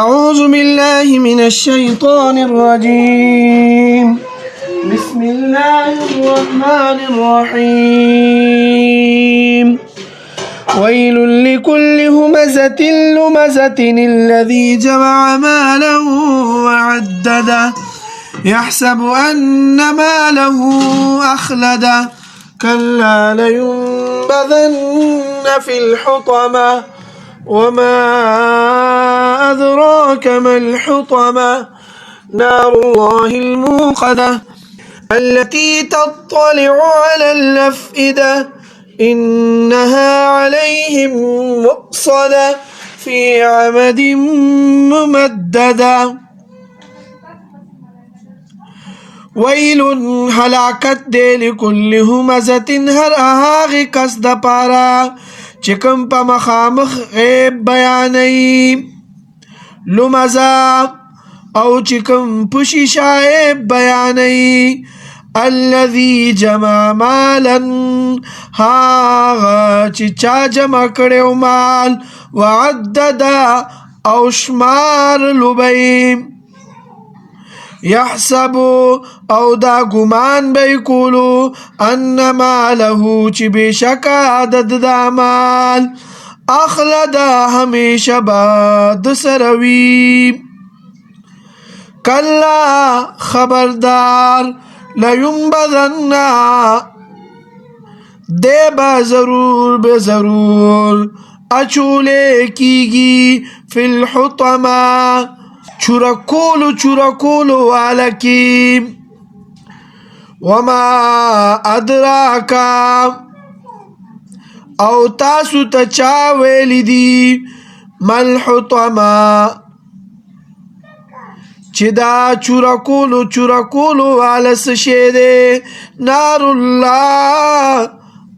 أعوذ بالله من الشيطان الرجيم. بسم الله الرحمن الرحيم. ويل لكل همزة لمزة الذي جمع ماله وعدده يحسب أن ماله أخلده كلا لينبذن في الحطمة وما أدراك ما الحطمة نار الله الموقدة التي تطلع على الأفئدة إنها عليهم مؤصدة في عمد ممددة. ويل هلاکت دے لكل همزة هر هاغی کس د پارا چکم پا مخامخ غیب بیانی لمزا او چکم پشی شائب بیانی الذي جمع مالا هاغا چا جمع کڑیو مال وعددا او شمار لبیم يحسب او دا گمان بیکولو ان ماله چی بشک عدد دا مال اخلدا ہمیشہ باد سروی کلا خبردار لینبذن دے با ضرور بے ضرور اچولے کیگی فی الحطمہ چرکولو والکی وما ادراکا او تاسو تچا ویلی دی مل حطما چی دا چرکولو والس شیدے نار اللہ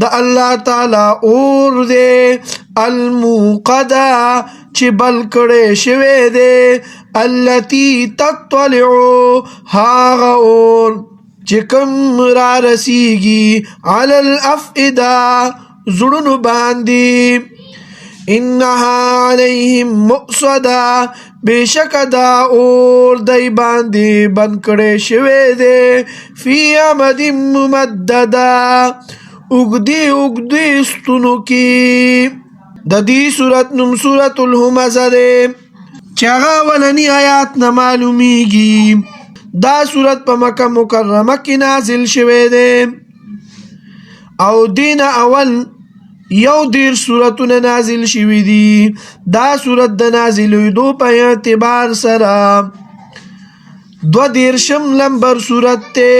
دا اللہ تعالی اور دے الموقدہ چی بل کڑے شوے دے التي تطلع هاغا اور چکم را رسیگی علی الافئدہ زڑن باندی انہا علیہم مؤصدہ بے شک دا اور دی باندی بنکڑے شوے دے فی عمد ممددہ اگدی استنو کی دا دی صورت نم صورت الہمزہ دے چاگا ولنی آیات نمعلومیگی دا صورت پا مکہ مکرمہ کی نازل شوے دے او دین اول یو دیر صورتون نازل شوی دی دا صورت دا نازلوی دو پا اعتبار سرا دو دیرشم لمبر صورت تے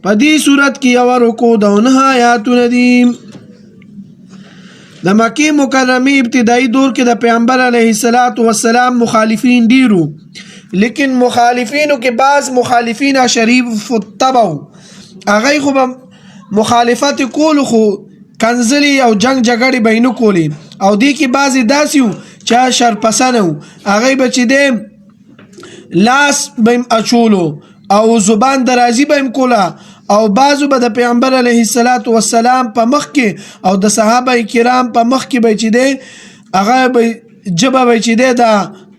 پا دی صورت کی او رکو دونہا آیاتون دیم د مکی مکرمی ابتدائی دور کې د پیغمبر علیہ السلام مخالفین ډیرو لیکن مخالفینو کې بعض مخالفین شریف الطبع هغه خو مخالفت کول خو کنزلی او جنگ جګړې بینو کولی او دی کې بعضی داسیو چا شرپسنو هغه بچی دې لاس بیم اچولو او زبان درازی بیم کولا او بعضو به د پیغمبر علیه السلام په مخ کې او د صحابه کرام په مخ کې به چې دی هغه به جبه به چې دی دا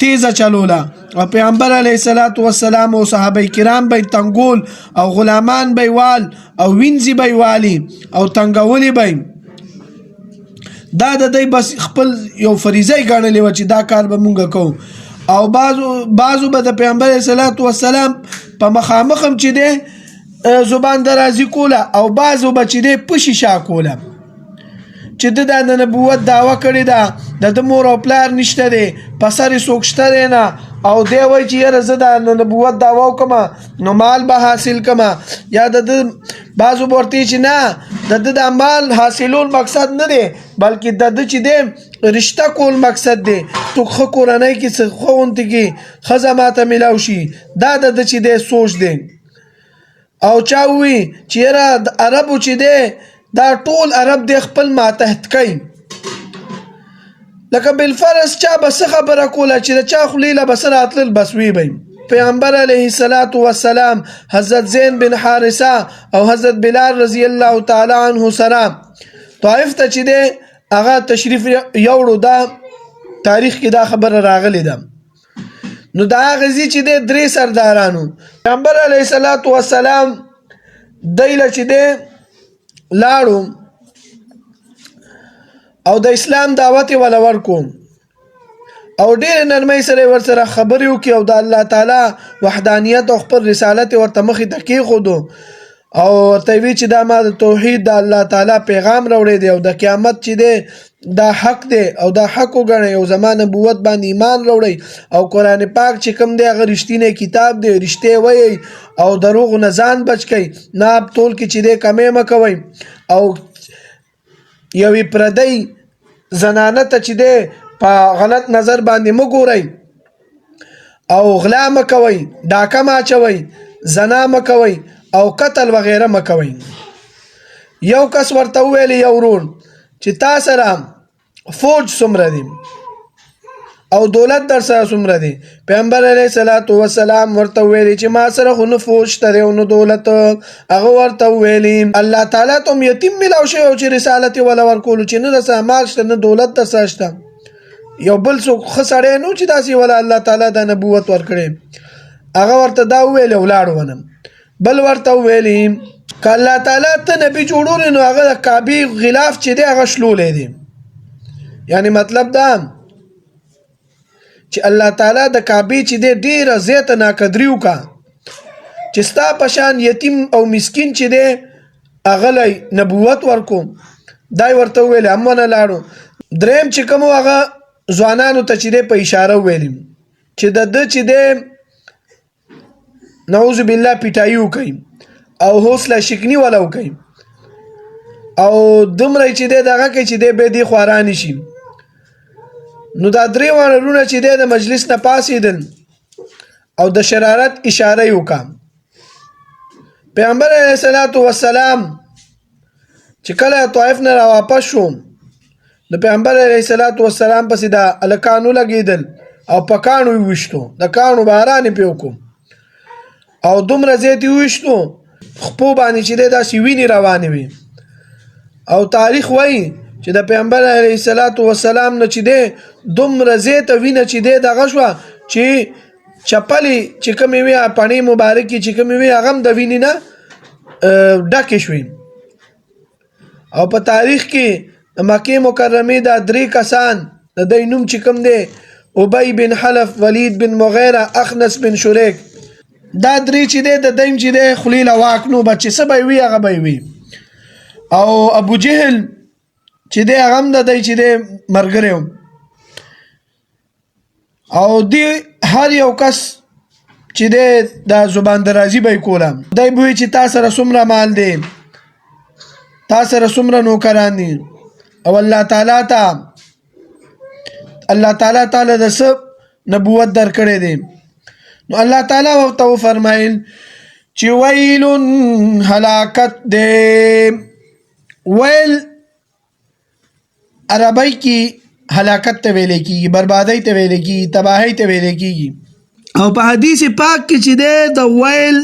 تیزه چلوله او پیغمبر علیه السلام او صحابه کرام به تنګول او غلامان به وال او وینځي به والی او تنګولی به دا د دی بس خپل یو فریضه ګڼلې وه چې دا کار به مونږ کوو او بعضو به د پیغمبر علیه السلام په مخامخ هم چې دی زبان درازی کولا او بعضو بچی دی پشی شا کولا چی دی دا نبوت دعوه کردی دا دا مور او پلار نشته دی پسر سوکشته دی نا او دی وی چی یر زد نبوت دعوه کما نو مال با حاصل کما یا دا بعضو بورتی چی نا دا مال حاصلون مقصد ندی بلکہ دا چی دی رشتہ کول مقصد دی تو خورانای کی خونتی کی خزمات ملاوشی دا چی دی سوچ دی او چاوی چیرا عربو چی دے دا طول عرب دے خپل ماتحت کئی لکه بالفرض چا بس خبر کولا چی دا چا خلیل بسر اطلل بسوی بیم پیغمبر علیہ السلام حضرت زین بن حارثہ او حضرت بلال رضی اللہ تعالی عنہ سرا طائف تا چی دے اغا تشریف یوړو دا تاریخ کې دا خبر راغلی ده نو دا غزي چې د درې سردارانو پیغمبر علیه الصلاۃ والسلام دایله چې د لاړو او د اسلام دعوت ولا ورکو او ډېر نرمۍ سره ورسره خبرې وکړي او د الله تعالی وحدانیت او خپل رسالت ورته مخې ته کېښودو او ورته وی چې دا ما د توحید د الله تعالی پیغام راوړی دی او د قیامت چې دی دا حق دی او دا حق وګڼئ او زما نبوت باندې ایمان راوړئ او قرآن پاک چې کوم دی هغه رښتینی کتاب دی رښتې وایئ او دروغو نه ځان بچ کړئ ناب تول کې چې دی کمې مه کوئ او یوې پردۍ زنانه ته چې دی په غلط نظر باندې مه ګورئ او غلا مه کوئ ډاکه مه اچوئ زنا مه کوئ او قتل وغیره مه کوئ یو کس ورته وویل یو ورور چې تا سره فوج څومره دی او دولت در سره څومره دی پیغمبر علیه الصلاۃ والسلام ورته ویلي چې ما سره خو نه فوج شته دی او نه دولت هغه ورته ویلي الله تعالی ته هم یتیم میلاو شوی او چې رسالت یې وله ورکولو چې نه در سره مال شته نه دولت در سره شته یو بل څوک ښه سړی نه و چې داسې وله الله تعالی دا نبوت ورکړی هغه ورته دا وویل او لاړ ونه بل ورته وویلي که الله تعالی ته نبي جوړولی نو هغه د کعبې غلاف چې دی هغه شلولی دی یعنی مطلب دا چې الله تعالی د کعبې چې دی ډېره زیاته ناقدري وکړه چې ستا په شان یتیم او مسکین چې دی هغه لی نبوت ورکو دا یې ورته وویلې هم ونه لاړو دریم چې کوم هغه ځوانانو ته چې دی په اشاره وویلي چې د ده چې دی نعوذ بالله پیټایي وکړي او حوصله شکني ولا وکړي او دومره چې دی دغه کوي چې دی بیا دې خوا رانشي نو دا درې واړه وروڼه چې دی د مجلس نه پاڅېدل او د شرارت اشاره یې وکړه پیغمبر علیه الصلاۃ والسلام چې کله طائف نه راواپس شو د پیغمبر علیه الصلاۃ والسلام پسې دا هلکان ولګېدل او په کاڼو یې وویشتو د کاڼو باران یې پرې وکړو او دومره زیات یې وویشتو خپو باندې چې دی داسې وینې روانې وي او تاریخ وایي چې د پیغمبر علیه الصلاۃ والسلام نه چې دی دومره زیاته وینه چې دی دغه شوه چې چپلې چې کومې وي پڼې مبارکې چې کومې وي هغه هم د وینې نه ډکې شوې او په تاریخ کې د مکې مکرمې دا درې کسان د دوی نوم چې کوم دی ابی بن حلف ولید بن مغیره اخنس بن شریک دا درې چې دی د دوی چې دی خولې له واک نو به چې څه به وي هغه به وي او ابو جهل چې دی هغه هم د دوی چې دی ملګری و او دی هر یو کس چې دی دا زبان درازي به یې کوله دی به وي چې تا سره څومره مال دی تا سره څومره نوکران دي او الله تعالی ته د څه نبوت درکړی دی نو الله تعالی ورته وفرمایل چې ویل هلاکت دی ویل عربی کې هلاکت ته ویل کېږي بربادۍ ته ویل کېږي تباهۍ ته ویل کېږي او په حدیث پاک کې چې دی د ویل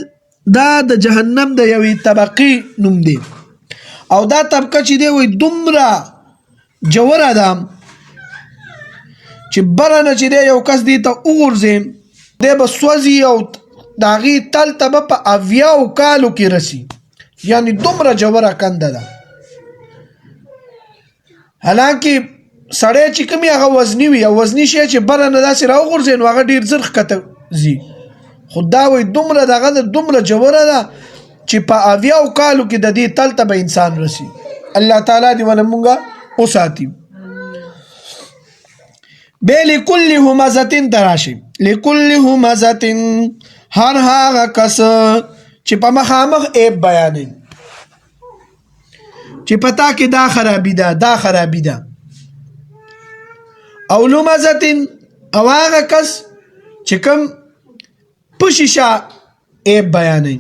دا د جهنم د یوې طبقې نوم دی او دا طبقه چې دی وایي دومره جوړه ده چې بره نه چې دی یو کس دی ته وغورځي دی به سوځي او د هغې تل ته به په 80 کالو کې رسي یعنی دومره جوړه کنده ده حالانکه سړی چې کوم هغه وزني وي او وزني شی چې بره نه داسې راوغورځي نو هغه ډېر زر ښکته ځي خو دا وایي دومره دغه ده دومره جوړه ده چې په 80 کالو کې د دې تل ته به انسان رسي الله تعالی دې ونه مونږه وساتي بے لکل همزتن تراشی لکل همزتن هر هاغه کس چې په مخامخ عیب بیانوي چې پتا کې دا خرابي ده دا خرابي ده او لمزتن او هغه کس چې کوم په شیشه عیب بیانوي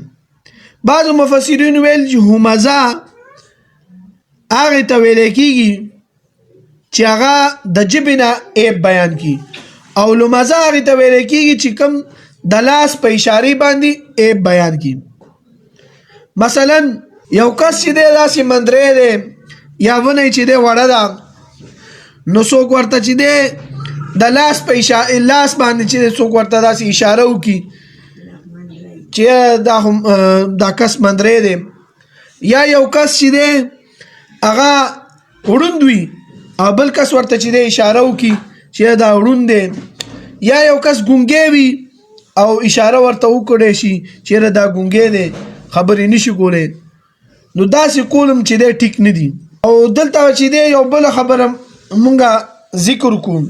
بعض مفسرین ویل چې همزه هغه ته ویل کېږي چې هغه د ژبې نه عیب بیان کړي او لمزه هغې ته ویل کېږي چې کوم د لاس په اشارې باندې عیب بیان کړي مثلا یو کس چې دی داسې مندری دی یا ونې چې دی وړه ده نو څوک ورته چې دی د لاس په لاس باندې چې څوک ورته داسې اشاره وکړي چې دا کس مندری دی، یا یو کس چې دی هغه وړوند وي او بل کس ورته چې دی اشاره وکړي چې دا وړوند دی، یا یو کس ګونګی وي او اشاره ورته وکړی شي چې دا ګونګی دی خبرې نشي کولی، نو داسې کولم چې دی ټیک نه دي. او دلته چې دی یو بله خبره مونږه ذکر کوو،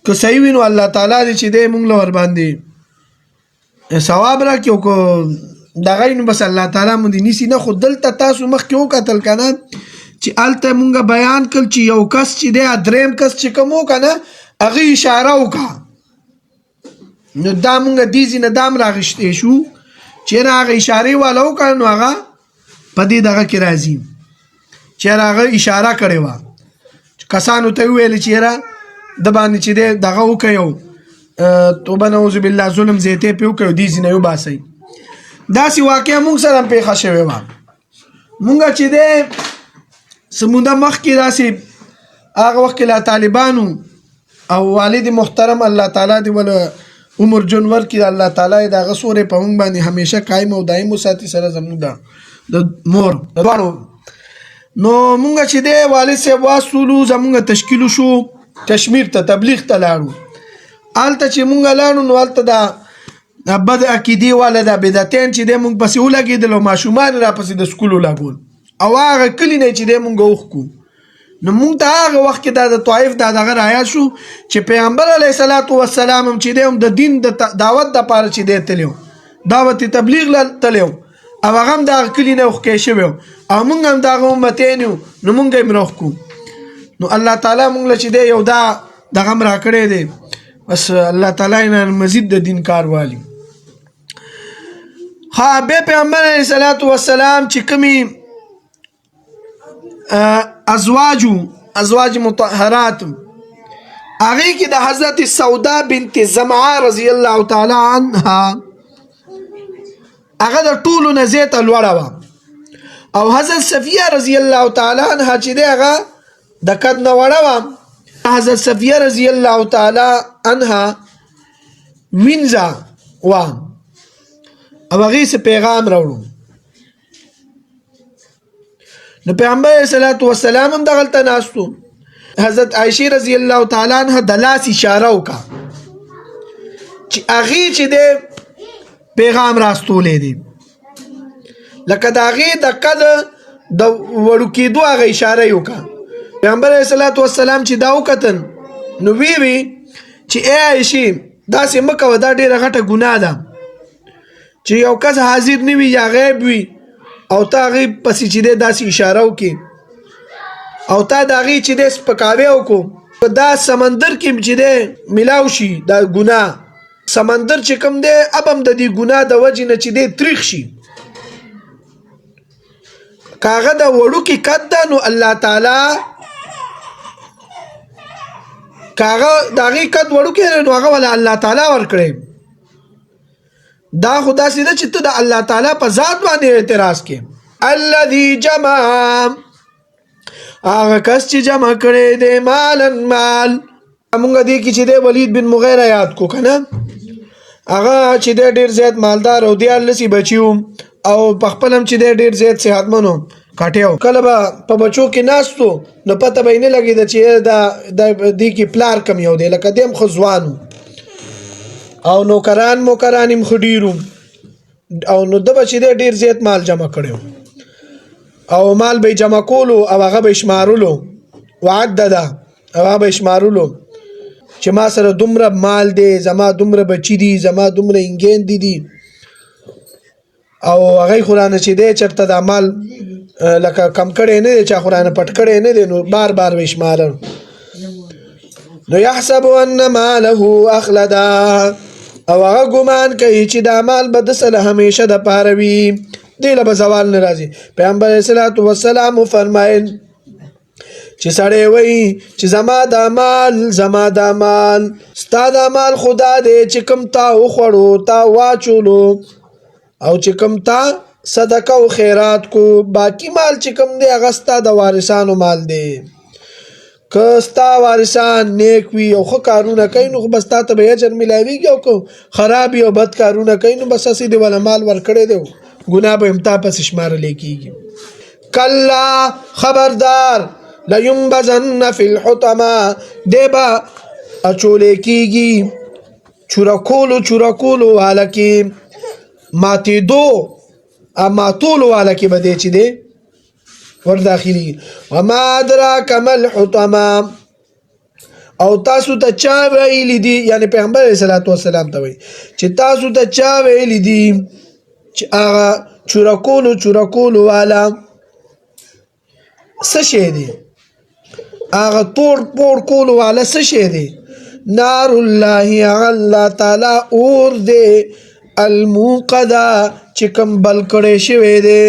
که صحیح وي نو الله تعالی دی چې دی مونږ له ورباندې ثواب راکړي، او که دغه نو بس الله تعالی مونږ نیسي نه. خو دلته تاسو مخکې وکتل که نه چې هلته مونږ بیان کړل چې یو کس چې دی دریم کس چې کوم و که نه هغه اشاره وکړه، نو دا مونږ دې ځینې دا هم راغشتی شو چې هغه اشارې والا وکړه نو هغه په دې دغه کې راځي چې هغه اشاره کړې وه، کسانو ته وویل چې یاره د باندې چې دی دغه وکړئ توبه نعوذ بالله ظلم زیاتې پې وکړئ دې ځینې وباسئ. داسې واقعه مونږ سره هم پېښه شوې وه. مونږ چې دی څه موده مخکې داسې هغه وخت کې لا طالبانو او والد محترم الله تعالی دې ول عمر جون ورکړي، الله تعالی د هغه سورې په مونږ باندې همیشه قایم او دایم وساتي سره زموږ د مور د دواړو. نو مونږ چې دی والد صاحب واستولو زمونږ تشکیلو شو کشمیر ته تبلیغ ته لاړو. هلته چې مونږ لاړو نو هلته دا بد عقیدې والا دا بدعتیان چې دی مونږ پسې ولګېدل او ماشومان راپسې د سکول ولګول او هغه کلي نه چې دی مونږ اوښکو. نو مونږ ته هغه وخت کې دا د طایف دا دغه رایاد شو چې پیغمبر علیه صلات وسلام هم چې دی هم د دین د دعوت دپاره چې دی تللی دعوت تبلیغ تللی او هغه هم د هغه کلي نه اوښکی شوی او مونږ هم د هغه امتیان یو نو مونږ یې هم راوښکو. نو الله تعالی مونږ له چې دی یو دا دغه هم راکړی دی، بس الله تعالی نه مزید د دین کار والي. ها بیا پیغمبر علیه صلات وسلام چې کومې ازواج مطهرات هغې کې د حضرت سودا بنت زمعه رضی الله تعالی عنها هغه د ټولو نه زیاته لوړه وه، او حضرت صفیه رضی الله تعالی عنها چې دی هغه د قد نه وړه وه. حضرت صفیه رضی الله تعالی عنها وینځه وه او هغې څه پیغام راوړو. نو پیغمبر علیه صلات وسلام هم دغلته ناستو، حضرت عایشې رضی الله تعالی عنها د لاس اشاره وکړه چې هغې چې دی پیغام راستولی دی، لکه د هغې د قد د وړو کېدو هغه اشاره یې وکړه. پیغمبر علیه صلات وسلام چې دا وکتل نو وی چې ای عایشې داسې مه کوه، دا ډېره غټه ګناه ده چې یو کس حاضر نه وي یا غیب وي او تا هغې پسې چې دی داسې اشاره وکړي او تا د هغې چې دی سپکاوی وکړو په دا سمندر کې چې دی میلاو شي دا ګناه، سمندر چې کوم دی اب هم د دې ګناه د وجې نه چې دی تریخ شي. که هغه د وړوکي قد ده نو الله تعالی که هغه د هغې قد وړوکی دی نو هغه وله الله تعالی ورکړی. دا خو داسې ده چې ته د الله تعالی په ذات باندې اعتراض کې. الذي جمع هغه کس چې جمع کړی دی مالن مال. مونږ دې کې چې دی ولید بن مغیره یاد کو که نه، هغه چې دی ډېر زیات مالدار او 14 بچي و او په خپل هم چې دی ډېر زیات صحتمند و کاټی و. کله به په بچو کې ناست و نو پته به یې نه لګېده چې د دې کې پلار کم یو دی، لکه دی هم ښه ځوان و او نوکران موکران هم ښه ډېر او نو ده به چې دی ډېر زیات مال جمع کړی او مال به یې جمع کولو او هغه به یې شمارلو وعدده او هغه به یې شمارلو چې ما سره دومره مال دی، زما دومره بچي دي، زما دومره انګیندې دي او هغې خو رانه چې دی چېرته دا مال لکه کم کړی نه دی، چا خو رانه پټ کړی نه دی، نو بار بار به یې شمارل. نو یحسب ان ماله اخلدا او هغه ګمان کوي چې دا مال به د سره همیشه د پاره وي، دې له به زوال نه راځي. پیغمبر علیه صلات وسلام وفرمایل چې سړی وایي چې زما دا مال ستا دا مال خدا دی چې کوم تا وخوړو تا واچولو او چې کوم تا صدقه او خیرات کو، باقی مال چې کوم دی هغه ستا د وارثانو مال دی. که ستا وارثان نیک وي او ښه کارونه کوي نو بس تا ته به اجر میلاویږي او که خراب وي او بد کارونه کوي نو بس هسې دې وله مال ورکړی دی ګناه به هم تا پسې شمارلی کېږي. کلا خبردار لینبذن فی الحطمه دی به اچولی کېږي چورکولو واله کې ماتولو واله کې به دی چې دی ورداخلي. وما ادراک ما الحطمه او تاسو ته چا ویلي دي یعنی پیغمبر علیه الصلاۃ والسلام ته وایي چې تاسو ته چا ویلي دي چې هغه چورکولو والا څه شی دی هغه توړ کولو والا څه شی دی نار الله الله تعالی اور دی الموقده چې کوم بل کړی شوی دی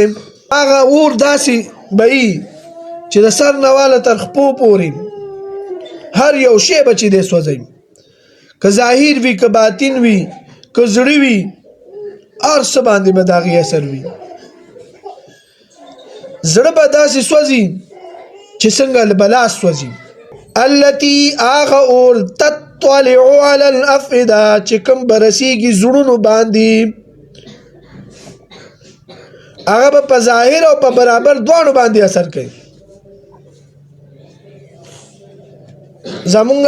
هغه اور داسې بهي چې د سر نه واله تر خپو پورې هر یو شی به چې دی سوځوي که ظاهر وي که باطن وي که زړه وي هر څه باندې به د هغې اثر وي. زړه به داسې سوځي چې څنګه بلاس سوځي. التي هغه اور تطلع على الافئده چې کوم به رسیږي زړونو باندې هغه به په ظاهر او په برابر دواړو باندې اثر کوي. زمونږ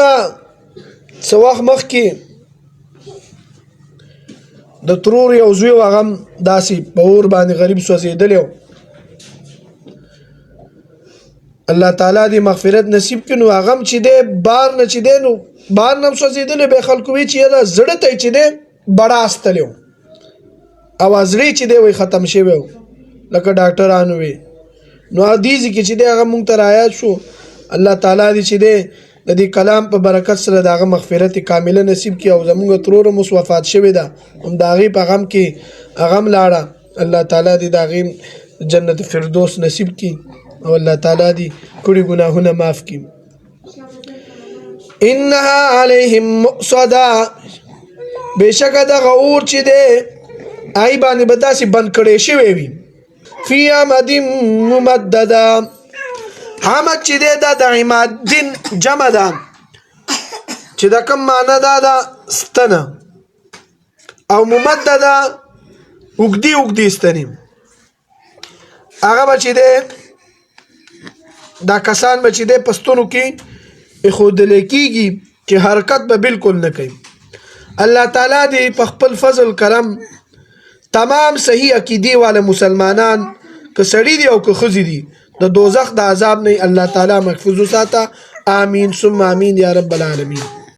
څه وخت مخکې د ترور یو زوی و هغه هم داسې په اور باندې غریب سوځېدلی و. الله تعالی دې مغفرت نصیب کړي نو هغه هم چې دی بار نه چې دی نو بار نه هم سوځېدلی بیا خلکو وی چې یاره زړه ته یې چې دی بړاستلی و او زړه چې دی وی ختم شوی و لکه ډاکټرانو وی. نو حدیث کې چې دی هغه مونږ ته رایاد شو. الله تعالی دې چې دی د دې کلام په برکت سره د هغه مغفرت کامله نصیب کړي او زمونږ ترور هم اوس وفات شوې ده هم د هغې په غم کې هغه هم لاړه. الله تعالی دې د هغې جنت فردوس نصیب کړي او الله تعالی دې کړي ګناهونه معاف کړي. انها علیهم مؤصده بېشکه دغه اور چې دی هغې باندې به داسې بند کړی شوی وي فی امد ممدده. حمد چې دی دا د عمادین جمع ده چې د کوم معنی دا ده ستنه او ممدده اوږدې ستنې هغه به چې دی دا کسان به چې دی په ستنو کې ایښودلی کېږي چې حرکت به بالکل نه کوي. الله تعالی دې په خپل فضل کرم تمام صحیح عقیدې والا مسلمانان که سړي دي او که ښځې دي د دوزخ د عذاب نه الله تعالی محفوظ وساته. آمین ثم آمین یا رب العالمین.